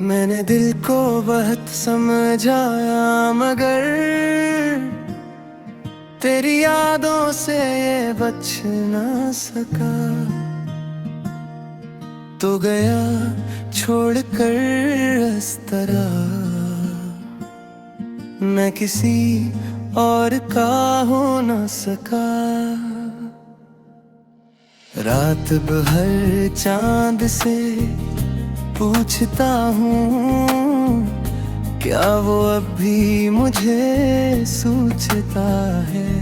मैंने दिल को बहुत समझाया मगर तेरी यादों से ये बच ना सका। तो गया छोड़कर इस तरह, मैं किसी और का हो ना सका। रात भर चांद से पूछता हूँ, क्या वो अब भी मुझे सोचता है,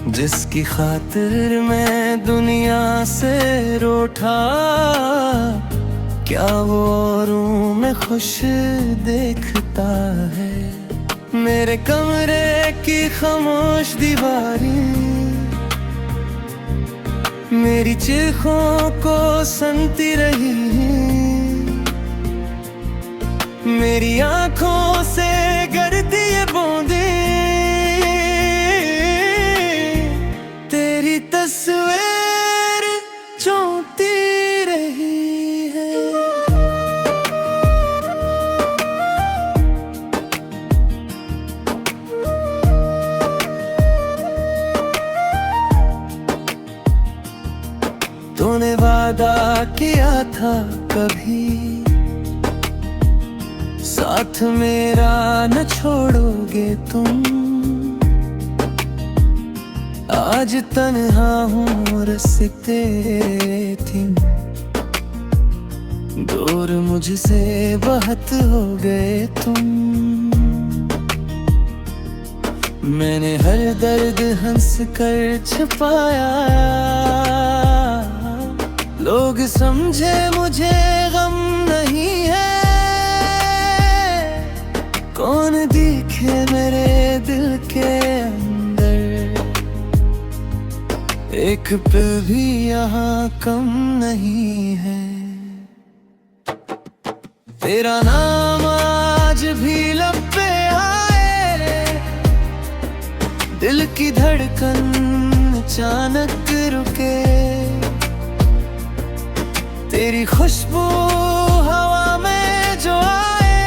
जिसकी खातिर मैं दुनिया से रूठा। क्या वो औरों में खुश देखता है। मेरे कमरे की खामोश दीवारें मेरी चीखों को सुनती रही, मेरी आंखों से गिरती ये बूंदें तेरी तस्वीर चोंती रही है। तूने वादा किया था कभी साथ मेरा न छोड़ोगे तुम। आज तन्हा हूँ रास्ते थी, दूर मुझसे बहुत हो गए तुम। मैंने हर दर्द हंस कर छुपाया, लोग समझे मुझे गम नहीं है। कौन दिखे मेरे दिल के अंदर, एक पल भी यहाँ कम नहीं है। तेरा नाम आज भी लब पे आए, दिल की धड़कन अचानक रुके। तेरी खुशबू हवा में जो आए,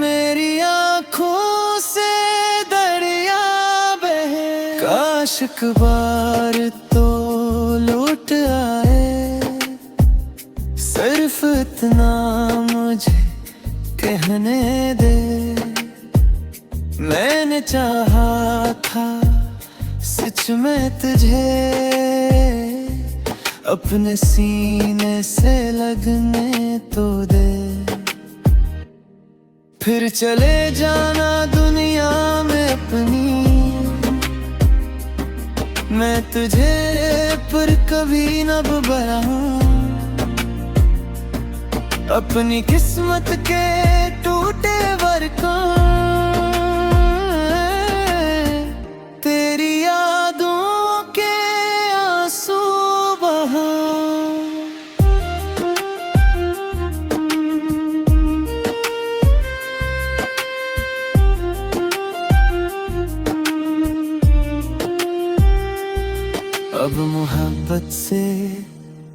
मेरी आँखों से दरिया बहे। काश एक बार तो लौट आए, सिर्फ इतना मुझे कहने दे। मैंने चाहा था सच में तुझे, अपने सीने से लगने तो दे। फिर चले जाना दुनिया में अपनी, मैं तुझे पर कभी न बढ़ाऊं। अपनी किस्मत के टूटे वर्कों तेरी यादों के आंसू अब मोहब्बत से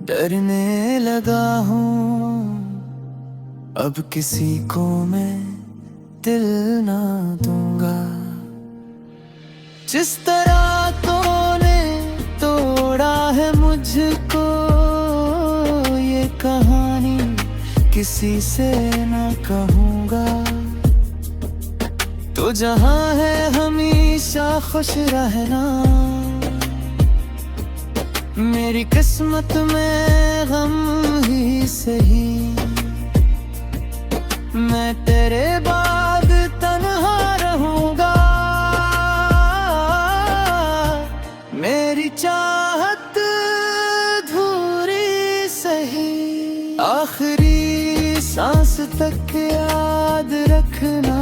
डरने लगा हूँ। अब किसी को मैं दिल ना दूंगा। जिस तरह तूने तोड़ा है मुझको, ये कहानी किसी से ना कहूँगा। तो जहाँ है हमेशा खुश रहना, मेरी किस्मत में गम ही सही। मैं तेरे बाद तन्हा रहूंगा, मेरी चाहत अधूरी सही। आखिरी सांस तक याद रखना,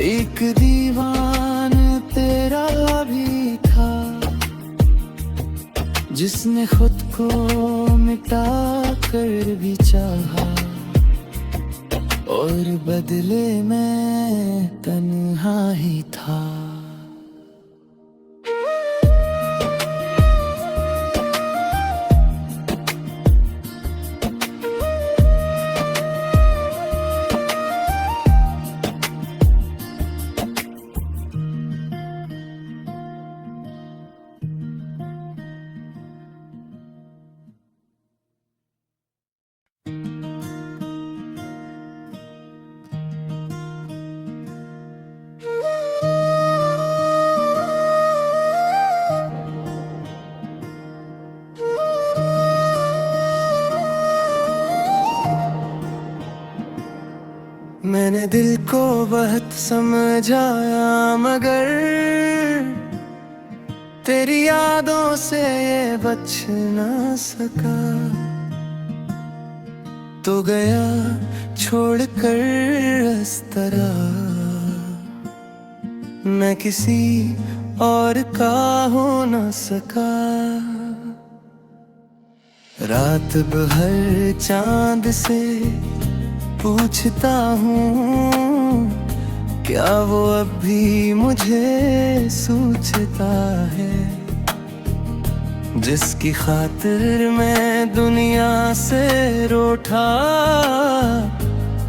एक दीवान तेरा भी था, जिसने खुद को मिटा कर भी चाहा, और बदले में तन्हा ही था। मैंने दिल को बहुत समझाया मगर तेरी यादों से ये बच ना सका। तो गया छोड़कर इस तरह, मैं किसी और का हो ना सका। रात भर चांद से पूछता हूँ, क्या वो अब भी मुझे सोचता है, जिसकी खातिर मैं दुनिया से रूठा।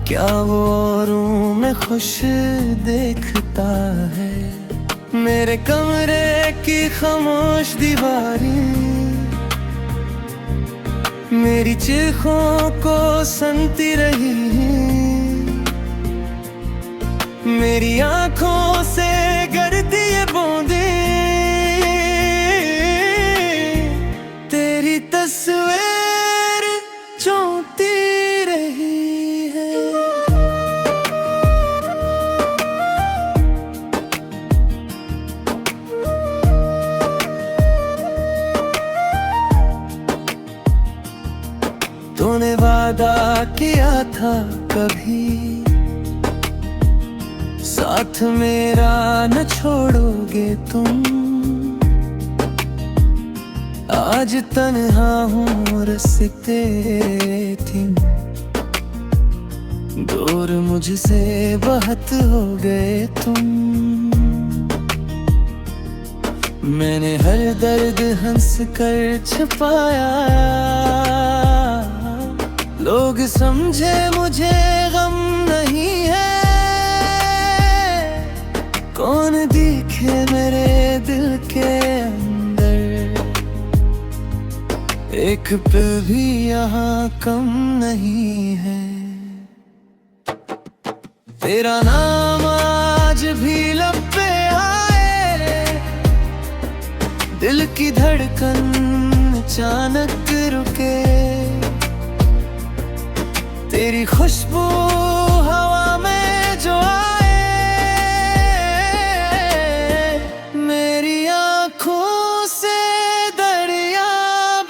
क्या वो औरों में खुश देखता है। मेरे कमरे की खामोश दीवारें मेरी चीखों को सुनती रही, मेरी आंखों से गिरती ये बूंदें तेरी तस्वीर चोंती रही है। तूने वादा किया था कभी साथ मेरा न छोड़ोगे तुम। आज तन्हा हूँ रास्ते थी, दूर मुझसे बहुत हो गए तुम। मैंने हर दर्द हंस कर छुपाया, लोग समझे मुझे गम नहीं है। कौन दिखे मेरे दिल के अंदर, एक पल भी यहाँ कम नहीं है। तेरा नाम आज भी लब पे आए, दिल की धड़कन अचानक रुके। तेरी खुशबू हवा में जो आए, मेरी आँखों से दरिया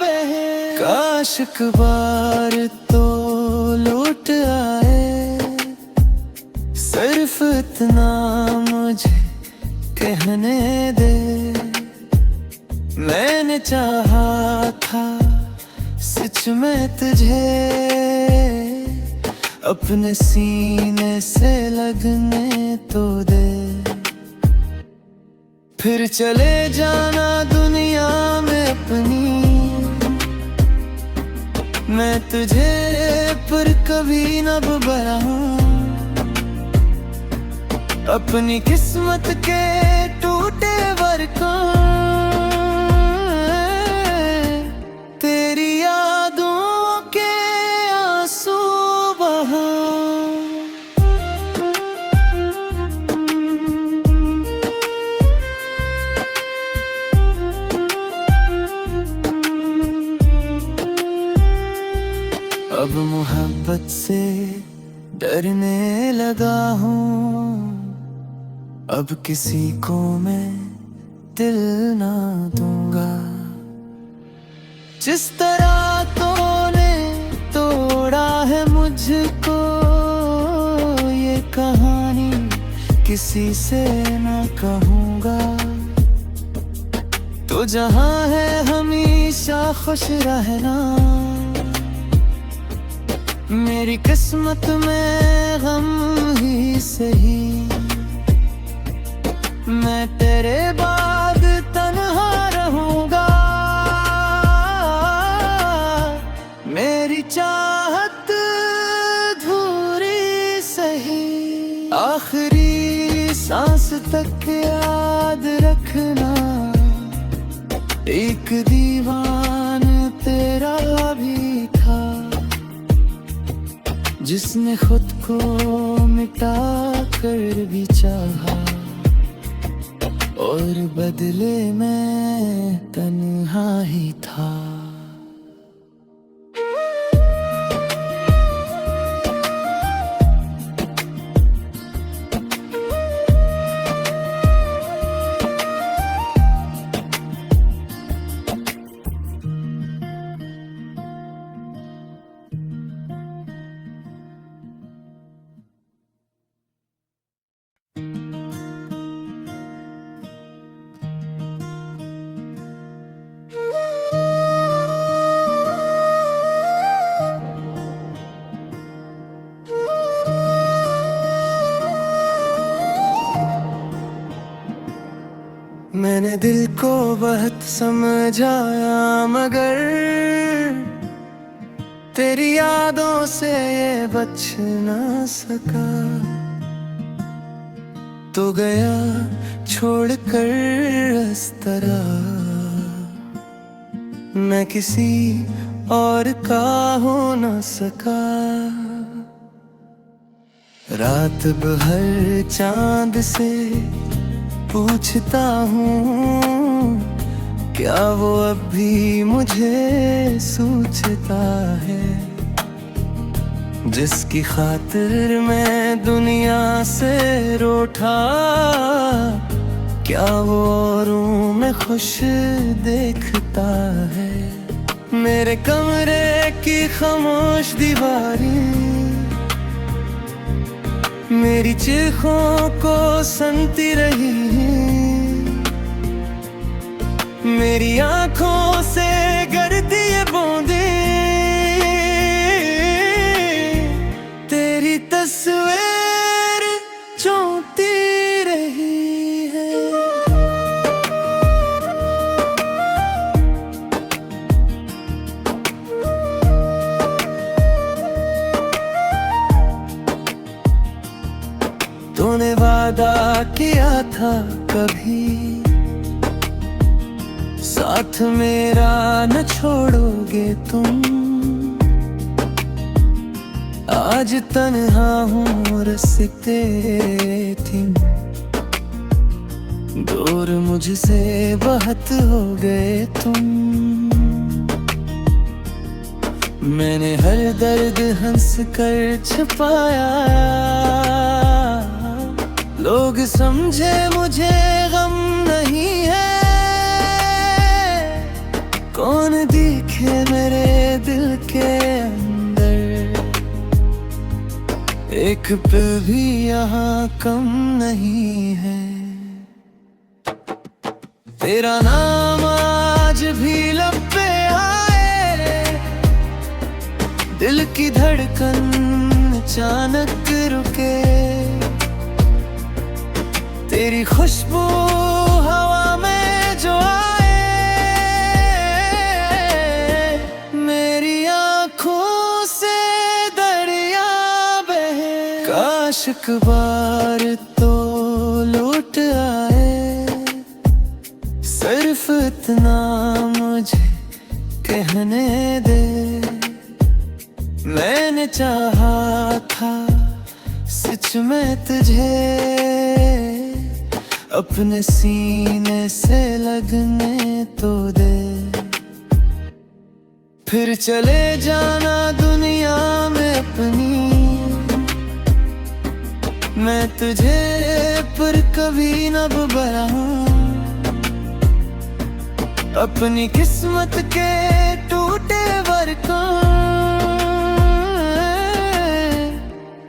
बहे। काश एक बार तो लौट आए, सिर्फ इतना मुझे कहने दे। मैंने चाहा था सच में तुझे, अपने सीने से लगने तो दे। फिर चले जाना दुनिया में अपनी, मैं तुझे पर कभी न बुलाऊं। अपनी किस्मत के टूटे वर्कों तेरी यादों के आंसू बहा। अब मोहब्बत से डरने लगा हूँ, अब किसी को मैं दिल ना दूंगा। जिस तरह तूने तोड़ा है मुझको, ये कहानी किसी से ना कहूँगा। तो जहाँ है हमेशा खुश रहना, मेरी किस्मत में गम ही सही। मैं तेरे बाद तन्हा रहूंगा, मेरी चाहत अधूरी सही। आखिरी सांस तक याद रखना, एक दीवान तेरा भी था, जिसने खुद को मिटा कर भी चाहा, और बदले में तन्हा ही था। मैंने दिल को बहुत समझाया मगर तेरी यादों से ये बच ना सका। तो गया छोड़कर इस तरह, मैं किसी और का हो ना सका। रात भर चांद से पूछता हूँ, क्या वो अब भी मुझे सोचता है? जिसकी खातिर मैं दुनिया से रूठा, क्या वो औरों में खुश देखता है? मेरे कमरे की खामोश दीवारें मेरी चीखों को सुनती रही, मेरी आंखों से गिरती ये बूंदें तेरी तस्वीर चोंती रही है। तूने वादा किया था कभी साथ मेरा न छोड़ोगे तुम। आज तन्हा हूँ रास्ते थी, दूर मुझसे बहुत हो गए तुम। मैंने हर दर्द हंस कर छुपाया, लोग समझे मुझे गम नहीं है। कौन दिखे मेरे दिल के अंदर, एक पे भी यहाँ कम नहीं है। तेरा नाम आज भी लब पे आए, दिल की धड़कन अचानक रुके। तेरी खुशबू हवा में जो आए, मेरी आँखों से दरिया बहे। काश एक बार तो लौट आए, सिर्फ इतना मुझे कहने दे। मैंने चाहा था सच में तुझे, अपने सीने से लगने तो दे। फिर चले जाना दुनिया में अपनी, मैं तुझे पर कभी न बुलाऊं। अपनी किस्मत के टूटे बरकों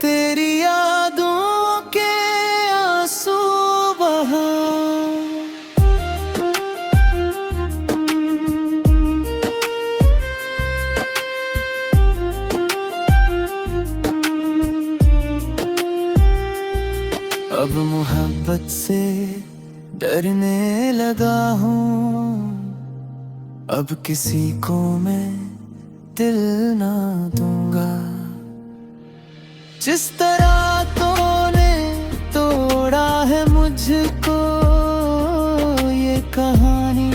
तेरी यादों के आंसू बहा। अब मोहब्बत से डरने लगा हूँ, अब किसी को मैं दिल ना दूंगा। जिस तरह तूने तोड़ा है मुझको, ये कहानी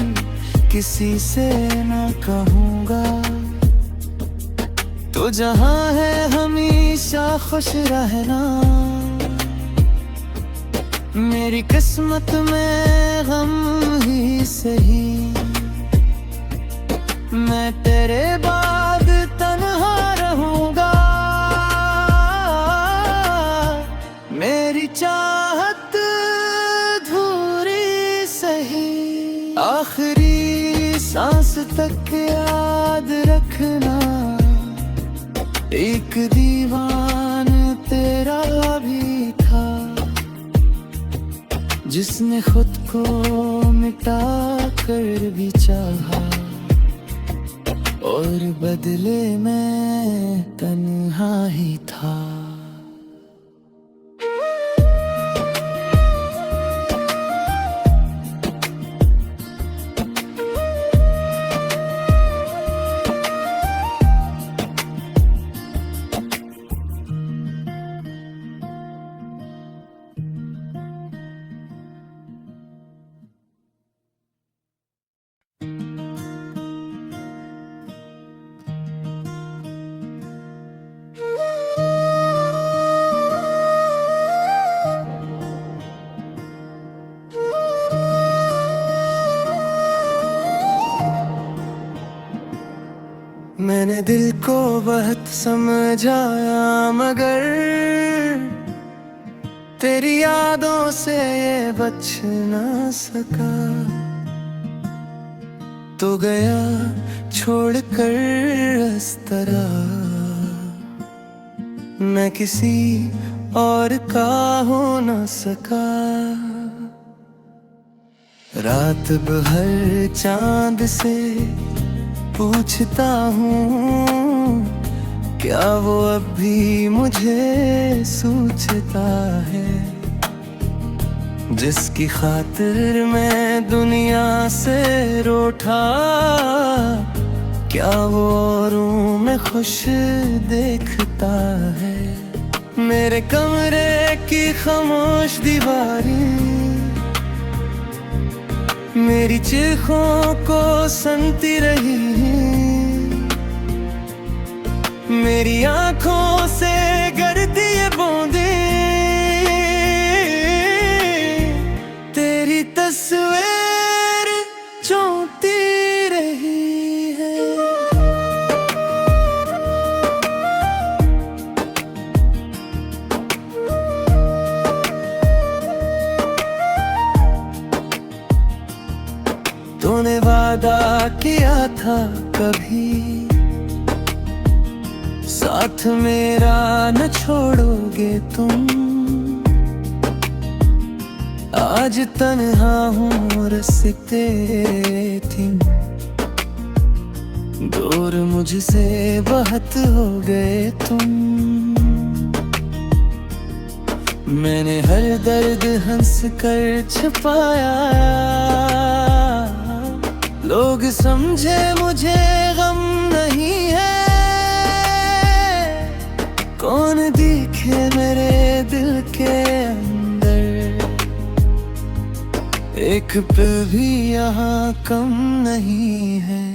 किसी से ना कहूँगा। तो जहाँ है हमेशा खुश रहना, मेरी किस्मत में गम ही सही। मैं तेरे बाद तन्हा रहूंगा, मेरी चाहत अधूरी सही। आखिरी सांस तक याद रखना, एक दीवान तेरा भी था, जिसने खुद को मिटा कर भी चाहा, और बदले में तन्हा ही था। मैंने दिल को बहुत समझाया मगर तेरी यादों से ये बच ना सका। तो गया छोड़कर इस तरह, मैं किसी और का हो ना सका। रात भर चांद से पूछता हूँ, क्या वो अब भी मुझे सोचता है, जिसकी खातिर मैं दुनिया से रूठा। क्या वो औरों में खुश देखता है। मेरे कमरे की खामोश दीवारें मेरी चीखों को सुनती रही, मेरी आंखों से गिरती ये बूंदें तेरी तस्वीर चोंती रही है। तूने वादा किया था कभी साथ मेरा न छोड़ोगे तुम। आज तन्हा हूँ रस्ते थी, दूर मुझसे बहुत हो गए तुम। मैंने हर दर्द हंस कर छुपाया, लोग समझे मुझे गम नहीं है। कौन दिखे मेरे दिल के अंदर, एक पे भी यहाँ कम नहीं है।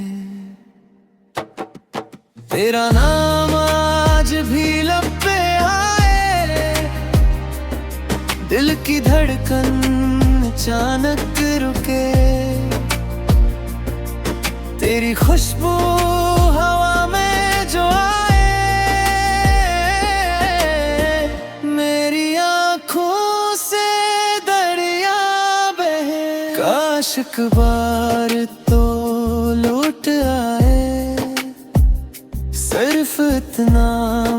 तेरा नाम आज भी लब पे आए, दिल की धड़कन अचानक रुके। तेरी खुशबू हवा में जो आए, मेरी आँखों से दरिया बहे। काश एक बार तो लौट आए, सिर्फ इतना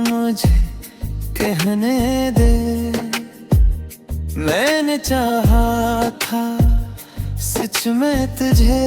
मुझे कहने दे। मैंने चाहा था सच में तुझे,